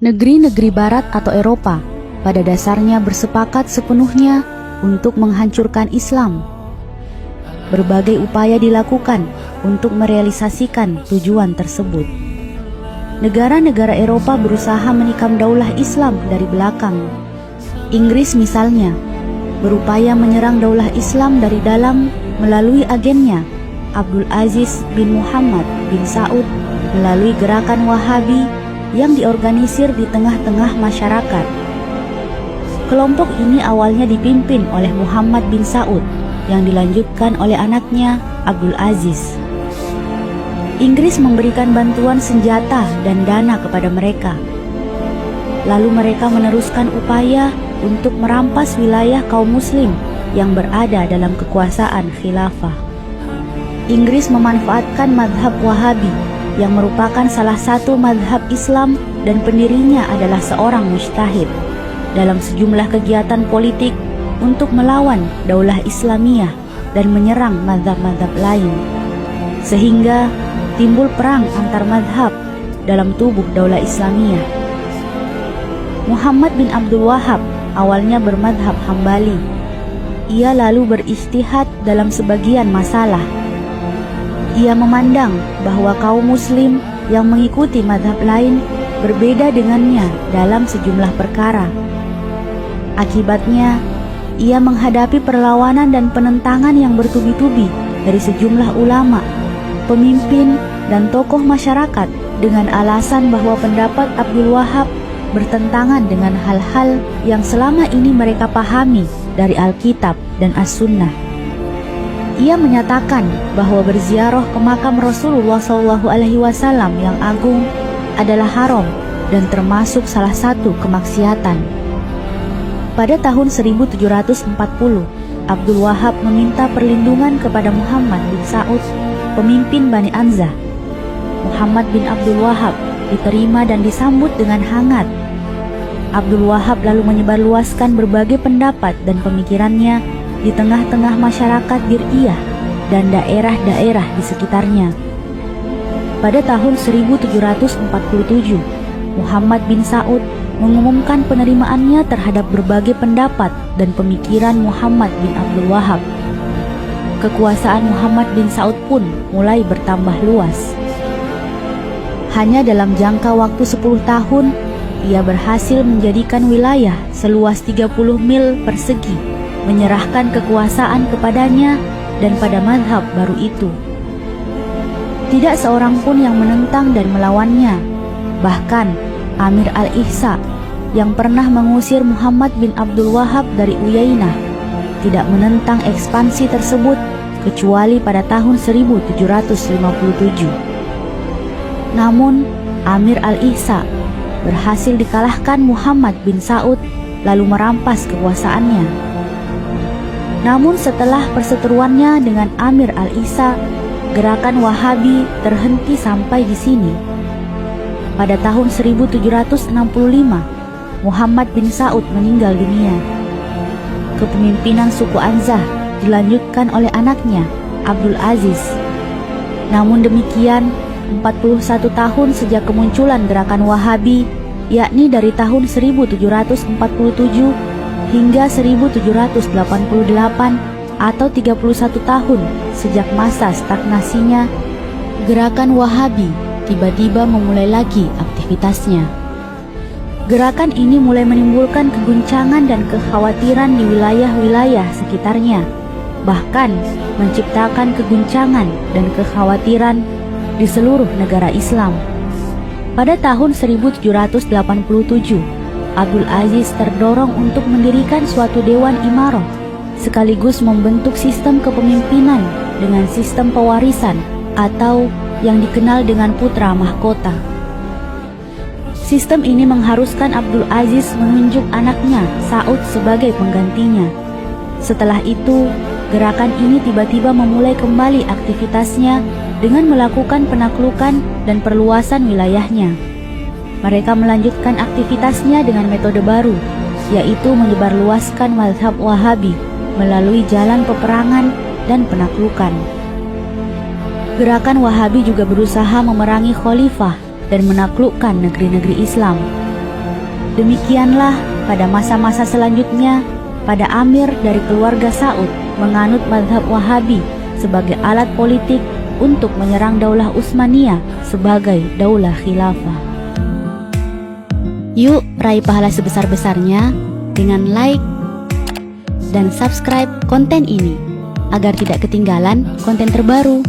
Negeri-negeri Barat atau Eropa pada dasarnya bersepakat sepenuhnya untuk menghancurkan Islam. Berbagai upaya dilakukan untuk merealisasikan tujuan tersebut. Negara-negara Eropa berusaha menikam daulah Islam dari belakang. Inggris misalnya berupaya menyerang daulah Islam dari dalam melalui agennya Abdul Aziz bin Muhammad bin Saud melalui gerakan Wahabi yang diorganisir di tengah-tengah masyarakat. Kelompok ini awalnya dipimpin oleh Muhammad bin Saud yang dilanjutkan oleh anaknya Abdul Aziz. Inggris memberikan bantuan senjata dan dana kepada mereka. Lalu mereka meneruskan upaya untuk merampas wilayah kaum muslim yang berada dalam kekuasaan khilafah. Inggris memanfaatkan mazhab Wahabi yang merupakan salah satu mazhab Islam dan pendirinya adalah seorang mujtahid dalam sejumlah kegiatan politik untuk melawan daulah Islamiyah dan menyerang mazhab-mazhab lain, sehingga timbul perang antar mazhab dalam tubuh daulah Islamiyah. Muhammad bin Abdul Wahhab awalnya bermazhab Hambali. Ia lalu berijtihad dalam sebagian masalah. Ia memandang bahwa kaum muslim yang mengikuti mazhab lain berbeda dengannya dalam sejumlah perkara. Akibatnya, ia menghadapi perlawanan dan penentangan yang bertubi-tubi dari sejumlah ulama, pemimpin, dan tokoh masyarakat dengan alasan bahwa pendapat Abdul Wahhab bertentangan dengan hal-hal yang selama ini mereka pahami dari Alkitab dan As-Sunnah. Ia menyatakan bahwa berziarah ke makam Rasulullah SAW yang agung adalah haram dan termasuk salah satu kemaksiatan. Pada tahun 1740, Abdul Wahhab meminta perlindungan kepada Muhammad bin Saud, pemimpin Bani Anzah. Muhammad bin Abdul Wahhab diterima dan disambut dengan hangat. Abdul Wahhab lalu menyebarluaskan berbagai pendapat dan pemikirannya di tengah-tengah masyarakat Dir'iyah dan daerah-daerah di sekitarnya. Pada tahun 1747, Muhammad bin Saud mengumumkan penerimaannya terhadap berbagai pendapat dan pemikiran Muhammad bin Abdul Wahhab. Kekuasaan Muhammad bin Saud pun mulai bertambah luas. Hanya dalam jangka waktu 10 tahun, ia berhasil menjadikan wilayah seluas 30 mil persegi menyerahkan kekuasaan kepadanya dan pada mazhab baru itu. Tidak seorang pun yang menentang dan melawannya. Bahkan Amir al-Ihsa yang pernah mengusir Muhammad bin Abdul Wahhab dari Uyainah tidak menentang ekspansi tersebut kecuali pada tahun 1757. Namun Amir al-Ihsa berhasil dikalahkan Muhammad bin Saud lalu merampas kekuasaannya. Namun setelah perseteruannya dengan Amir al-Ihsa, gerakan Wahabi terhenti sampai di sini. Pada tahun 1765, Muhammad bin Saud meninggal dunia. Kepemimpinan suku Anzah dilanjutkan oleh anaknya, Abdul Aziz. Namun demikian, 41 tahun sejak kemunculan gerakan Wahabi, yakni dari tahun 1747 hingga 1788 atau 31 tahun sejak masa stagnasinya, gerakan Wahabi tiba-tiba memulai lagi aktivitasnya. Gerakan ini mulai menimbulkan keguncangan dan kekhawatiran di wilayah-wilayah sekitarnya, bahkan menciptakan keguncangan dan kekhawatiran di seluruh negara Islam. Pada tahun 1787, Abdul Aziz terdorong untuk mendirikan suatu dewan imarah sekaligus membentuk sistem kepemimpinan dengan sistem pewarisan atau yang dikenal dengan putra mahkota. Sistem ini mengharuskan Abdul Aziz menunjuk anaknya Saud sebagai penggantinya. Setelah itu, gerakan ini tiba-tiba memulai kembali aktivitasnya dengan melakukan penaklukan dan perluasan wilayahnya. Mereka melanjutkan aktivitasnya dengan metode baru, yaitu menyebarluaskan mazhab Wahabi melalui jalan peperangan dan penaklukan. Gerakan Wahabi juga berusaha memerangi khalifah dan menaklukkan negeri-negeri Islam. Demikianlah pada masa-masa selanjutnya, pada Amir dari keluarga Saud menganut mazhab Wahabi sebagai alat politik untuk menyerang Daulah Utsmaniyah sebagai Daulah Khilafah. Yuk raih pahala sebesar-besarnya dengan like dan subscribe konten ini agar tidak ketinggalan konten terbaru.